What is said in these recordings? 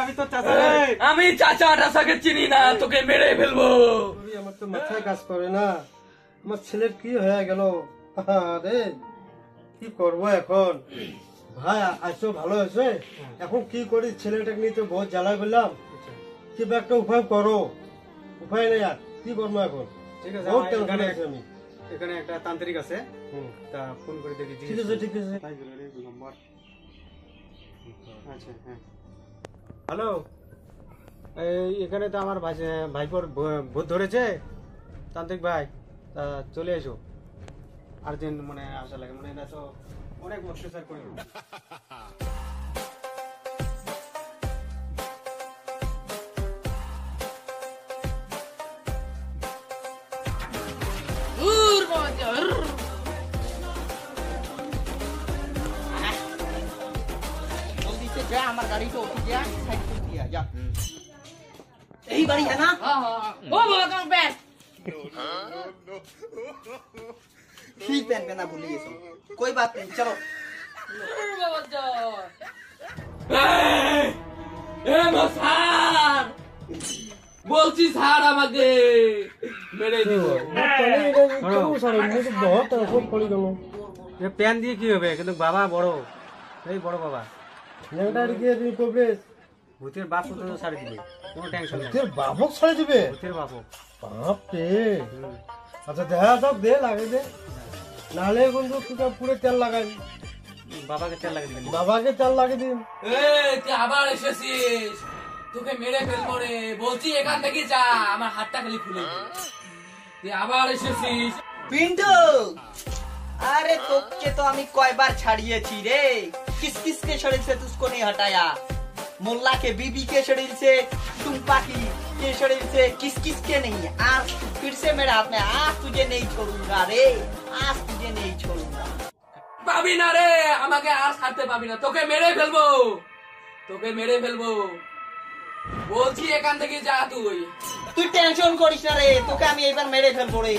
আমি তো চাচা রে, আমি চাচা টাচাকে চিনি না, তোকে মেরে ফেলবো। আমার তো মাথায় কাজ করে না, আমার ছেলের কি হয়ে গেল রে, কি করবো এখন? ভাই আসো, ভালো আছে, এখন কি করি? ছেলেটাকে নিয়ে তো বহুত জ্বালা করলাম, কিবা একটা উপায় করো। উপায় নেই আর কি করবো এখন। ঠিক আছে, আমি এখানে একটা তান্ত্রিক আছে, তা ফোন করে দেখি। ঠিক আছে, ঠিক আছে। আচ্ছা, হ্যাঁ, হ্যালো, এখানে তো আমার ভাইপোর ভূত ধরেছে, তান্ত্রিক ভাই, তা চলে এসো। আর্জেন্ট মানে আসা লাগে, মানে এটা তো অনেক অত্যাচার করে। আমার গাড়ি তো সাইড করে দিয়া যা। এই বাড়ি है ना? ও বাবা কম ব্যাস ठीक पहन के ना भूलिए सो, कोई बात नहीं, चलो। বাবা যা এ মশার বলছি স্যার আমাকে মেরে দিব। প্যান দিয়ে কি হবে? কিন্তু বাবা বড়, এই বড় বাবা ভূতের বাপ তো ছাড়ে দিবে, কোনো টেনশন নেই। ভূতের বাপক ছাড়ে দিবে? ভূতের বাপক, বাপরে। আচ্ছা দেখা যাক, দে লাগে দে, নাহলে কিন্তু তুই পুরো তেল লাগাই। বাবাকে তেল লাগিয়ে দিবেন? বাবাকে তেল লাগিয়ে দিন। তুই আবার এসেছিস, তোকে মেরে ফেলবো রে, বলছি এখান থেকে যা, আমার হাতটা খালি খুলে দে। তুই আবার এসেছিস। पिंटू, अरे তোকে তো আমি কয়বার ছাড়িয়েছি রে, किस किस के शरीर से तुझको नहीं हटाया? मुल्ला के बीबी के शरीर से, टुम्पा की के शरीर से, किस किस के नहीं? आज फिर से मेरे हाथ में, आज तुझे नहीं छोड़ूंगा रे, आज तुझे नहीं छोड़ूंगा। পাবি না রে, আমাকে আর ছাড়তে পাবি না, তোকে মেরে ফেলবো, তোকে মেরে ফেলবো, বলছি এখান থেকে যা। তুই টেনশন করিস না রে, তোকে আমি এবার মেরে ফেলবো রে।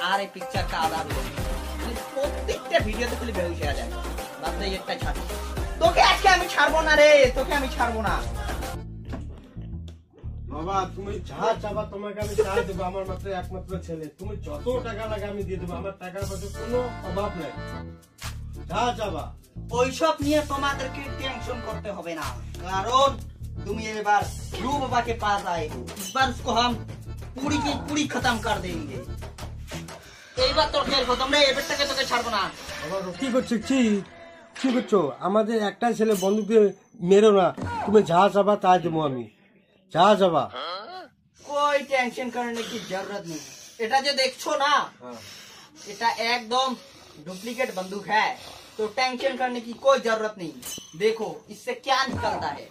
আর এই পিকচারটা আলাদা প্রত্যেকটা ভিডিওতে খালি বেহুশ হয়ে যায়, ভাবতে একটা ছাড়। তোকে আজকে আমি ছাড়বো না রে, তোকে আমি ছাড়বো না। বাবা তুমি যা চাবা তোমাকে আমি তাই দেবো, আমার মাত্র একমাত্র ছেলে, তুমি যত টাকা লাগে আমি দিয়ে দেবো, আমার টাকার পাশে কোনো অভাব নেই, যা চাবা। ওইসব নিয়ে তোমাদেরকে টেনশন করতে হবে না, কারণ তুমি এবার ध्रुव बाबा के पास आए हो, इस बार उसको हम पूरी की पूरी खत्म कर देंगे। এইবার তোর খেল খতম রে, এবার থেকে তোকে ছাড়বো না। কি করছো? কি করছো? আমাদের একটা ছেলে, বন্দুক দিয়ে মেরো না, তুমি যা চাবা তাই দেবো আমি, যা চাবা। कोई टेंशन करने की जरूरत नहीं। এটা যে দেখছো না, এটা একদম डुप्लीकेट बंदूक है, तो टेंशन करने की कोई जरूरत नहीं। देखो इससे क्या निकलता है।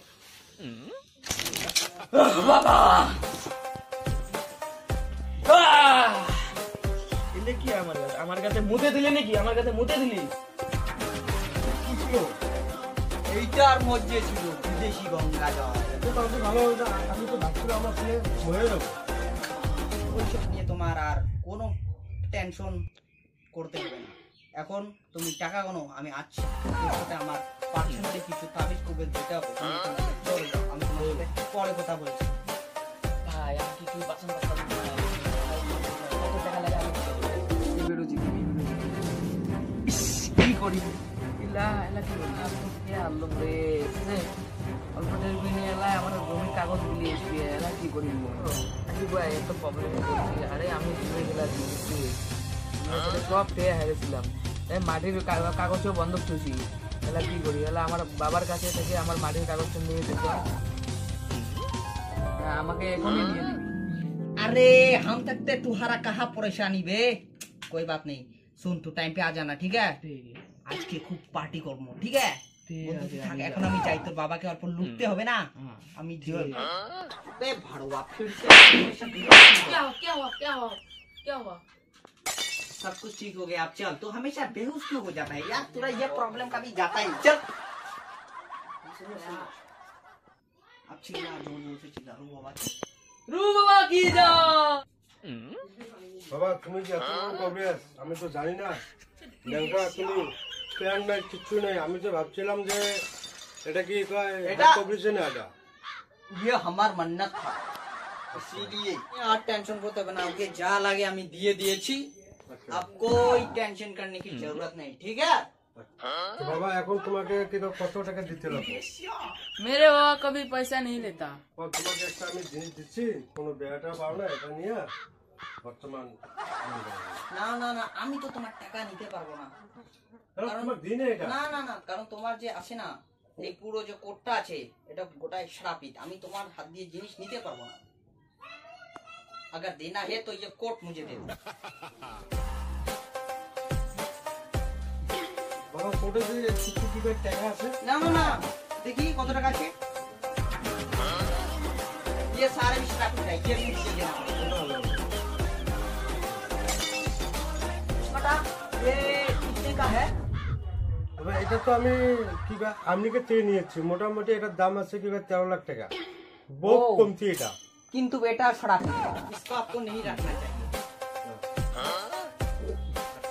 বাবা এটা কি আমার কাছে মুতে দিলে নাকি? আমার কাছে মুতে দিলি? এইটার মধ্যে ছিল বিদেশি গঙ্গা জল। ভালো, আমি তো ভাবছিলাম আমার ছেলে মরে যাবো। ওইসব নিয়ে তোমার আর কোনো টেনশন করতে হবে না। এখন তুমি টাকা গোনো, আমি আছি। তোর সাথে আমার পার্সোনালি কিছু তাবিজ কবে দিতে হবে, তুমি চলে যাও, আমি তোমার সাথে পরে কথা বলছি। ভাই আমি কি তুই বাসন বাসন কত টাকা লাগে আমি কি করি ইলা এলা কি বলি কে আল্লাহ রে সে অল্প টাইম নিয়ে এলা আমার জমির কাগজ গুলি এসে এলা কি করি কি ভাই এত প্রবলেম হচ্ছে। আরে আমি ঘুরে গেলাম দিচ্ছি, সব পেয়ে হেরেছিলাম, তাই মাটির কাগজও বন্ধ করছি। এলা কি করি, এলা আমার বাবার কাছে থেকে আমার মাটির কাগজটা নিয়ে যেতে, আমাকে এখনই নিয়ে দিবি। अरे हम तक ते तुम्हारा कहाँ परेशानी बे, कोई बात नहीं। सुन तू टाइम पे आ जाना, ठीक है? आज के खूब पार्टी করব, ঠিক আছে? এখন আমি চাই তোর বাবাকে অল্প লুটতে হবে না, আমি বে ভাড়া ফির সে क्या हुआ क्या हुआ क्या हुआ क्या हुआ? सब कुछ ठीक हो गया, अब चल। तो हमेशा बेहोश क्यों हो जाता है यार, तुरा ये प्रॉब्लम कभी जाता ही। चल अब चिल्ला, जोर जोर से चिल्ला। रू बाबा রু বাবা কি যাও বাবা তুমি যে এত বড় করবে আমি তো জানি না। ল্যাংটা তুমি প্ল্যান নাই, কিচ্ছু নাই। আমি তো ভাবছিলাম যে এটা কি কয় এটা- কম্পিটিশনে আটা। ये हमार मन्नत था, इसीलिए यार टेंशन को तो बनाओगे जा लगे हमें दिए दिएছি। अब कोई टेंशन करने की जरूरत नहीं, ठीक है? তো বাবা এখন তোমাকে কি কত টাকা দিতে লাগবে? मेरे बाबा कभी पैसा नहीं लेता। ও তোমাকে একটা আমি জিনিস দিচ্ছি, কোনো বেয়াটা পাও না, এটা নিয়ে বর্তমান না না না, আমি তো তোমার টাকা নিতে পারবো না। তোমার দিনে এটা না না না, কারণ তোমার যে আছে না এই পুরো যে কোটটা আছে এটা গোটাই श्रापित, আমি তোমার হাত দিয়ে জিনিস নিতে পারবো না। अगर देना है तो ये कोट मुझे दे दो। বাবা কোটে যে কিছু কি টাকা আছে? ना ना ना, देखिए কত টাকা আছে। ये सारे भी श्रापित है, ये भी मुझे देना पड़ेगा। बेटा ये कितने का है? তবে এটা তো আমি কি আমনিকে চেয়ে নিয়েছি, মোটামুটি এটার দাম আছে কি 13 লাখ টাকা। বহুত ও। কমতি এটা। किंतु बेटा श्रापित है, इसको आपको नहीं रखना चाहिए।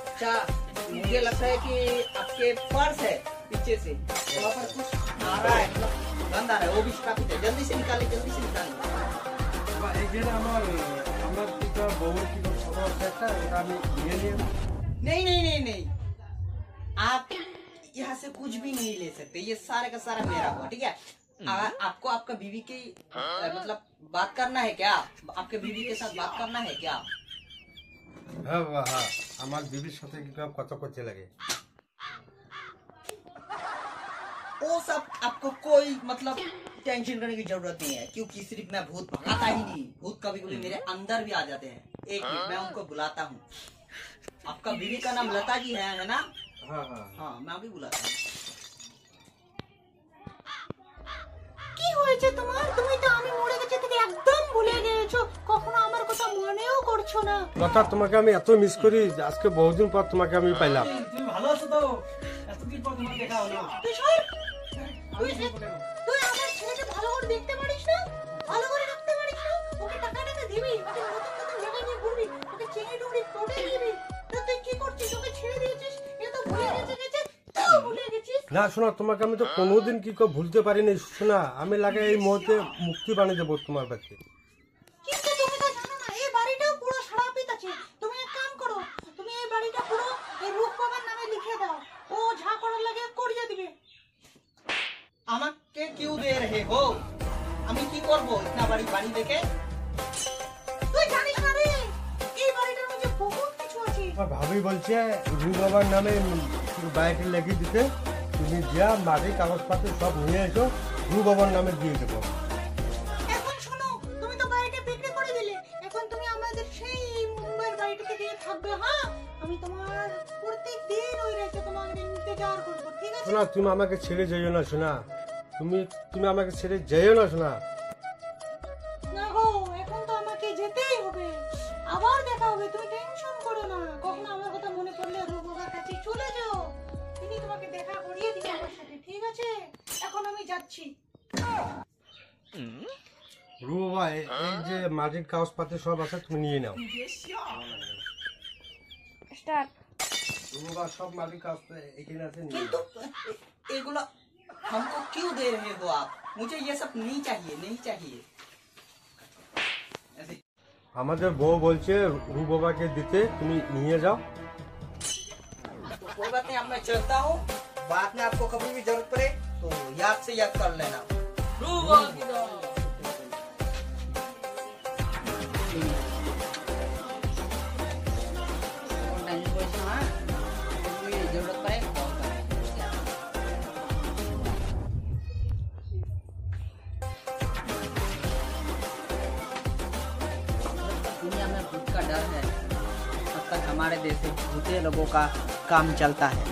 अच्छा, मुझे लगता है कि आपके पर्स है पीछे से वहाँ पर कुछ आ रहा है, मतलब गंद आ रहा है, वो भी श्रापित है। जल्दी से निकाले, जल्दी से निकाले। বাবা এই যে আমার কি বউর কি ফটো আছে একটা, ওটা আমি নিয়ে নিয়ে नहीं नहीं नहीं नहीं, आप यहाँ से कुछ भी नहीं ले सकते, ये सारे का सारा मेरा हुआ, ठीक है? आपको आपका बीवी की मतलब बात करना है क्या? आपके बीवी के साथ बात करना है क्या? হ্যাঁ বাবা হ্যাঁ, আমার বিবির সাথে কি কথা করতে লাগে। वो सब आपको कोई मतलब टेंशन करने की जरूरत नहीं है, क्योंकि सिर्फ मैं भूत भगाता ही नहीं, भूत कभी कभी मेरे अंदर भी आ जाते हैं। एक मिनट, मैं उनको बुलाता हूँ। आपका बीवी का नाम लता जी है ना? হ্যাঁ হ্যাঁ हाँ, मैं अभी बुलाता हूँ। কি হয়েছে তোমার? তুমি তো আমি মরে গেছে থেকে একদম ভুলে গিয়েছো, কখনো আমার কথা মনেও করছো না। লতা তোমাকে আমি এত মিস করি যে আজকে বহুদিন পর তোমাকে আমি পাইলাম। তুমি ভালো আছো তো? এতদিন পর তোমার দেখা হলো। তুই সর। তুই আমার ছেলেকে ভালো করে দেখতে পারিস না, ভালো করে রাখতে পারিস না, ওকে টাকা টাকা দিবি, ওকে নতুন নতুন জায়গায় নিয়ে ঘুরবি, ওকে চিংড়ি টুংড়ি কোটে দিবি। তো তুই কি করছিস? ওকে ছেড়ে দিয়েছিস, এ তো ভুলে গেছে, তুই ভুলে গেছিস। না শোনা, তোমাকে আমি তো কোনোদিন কি ভুলতে পারিনি। শোনা, আমি লাগে এই মুহূর্তে মুক্তি বানিয়ে দেবো তোমার কাছে। কিন্তু তুমি তো জানো না এই বাড়িটাও পুরো সারাপিত আছে। তুমি এক কাম করো, তুমি এই বাড়িটা পুরো এই রূপ বাবার নামে লিখে দাও, ও যা করার লাগে করিয়ে দিবে। আমাকে क्यों दे रहे हो? আমি কি করব ইতনা বড় বাড়ি দেখে? তুই জানিস না রে, এই বাড়িটার মধ্যে বহুত কিছু আছে। আমার ভাবি বলছে রু বাবার নামে বাইকে লেগে দিতে, তুমি যা মাটির কাগজপত্র সব নিয়ে এসো, রু বাবার নামে দিয়ে দেবো। এখন শোনো, তুমি তো বাড়িটা বিক্রি করে দিলে, এখন তুমি আমাদের সেই মুম্বাইয়ের বাড়িটাতে গিয়ে থাকবে। হ্যাঁ, আমি তোমার প্রত্যেক দিন ওই রেখে তোমাকে ইন্তজার করবো, ঠিক আছে? শোনা, তুমি আমাকে ছেড়ে যেও না শোনা, তুমি আমাকে ছেড়ে যেও না শোনা। না গো, এখন তো আমাকে যেতেই হবে, আবার দেখা হবে, তুমি টেনশন করো না। কখনো আমার কথা মনে পড়লে রূপ বাবার কাছে চলে যাও, তিনি তোমাকে দেখা করিয়ে দিবে আমার সাথে, ঠিক আছে? এখন আমি যাচ্ছি। রু বাবা এই যে মাটির কাগজপত্র সব আছে, তুমি নিয়ে নাও। রু বাবা সব মাটির কাগজপত্র এখানে আছে, নিয়ে किंतु নাও। एगुला हमको क्यों दे रहे हो आप? मुझे ये सब नहीं चाहिए, नहीं चाहिए। ऐसे আমাদের বউ বলছে রু বাবাকে দিতে, তুমি নিয়ে যাও। तो कोई बात नहीं, अब मैं चलता हूँ। बाद में आपको कभी भी जरूरत पड़े तो याद से याद कर लेना। রু বাবা কি যাও जरूरत पड़े कॉल करें। दुनिया में भूत का डर है, तब तक हमारे देश में भूते लोगों का काम चलता है।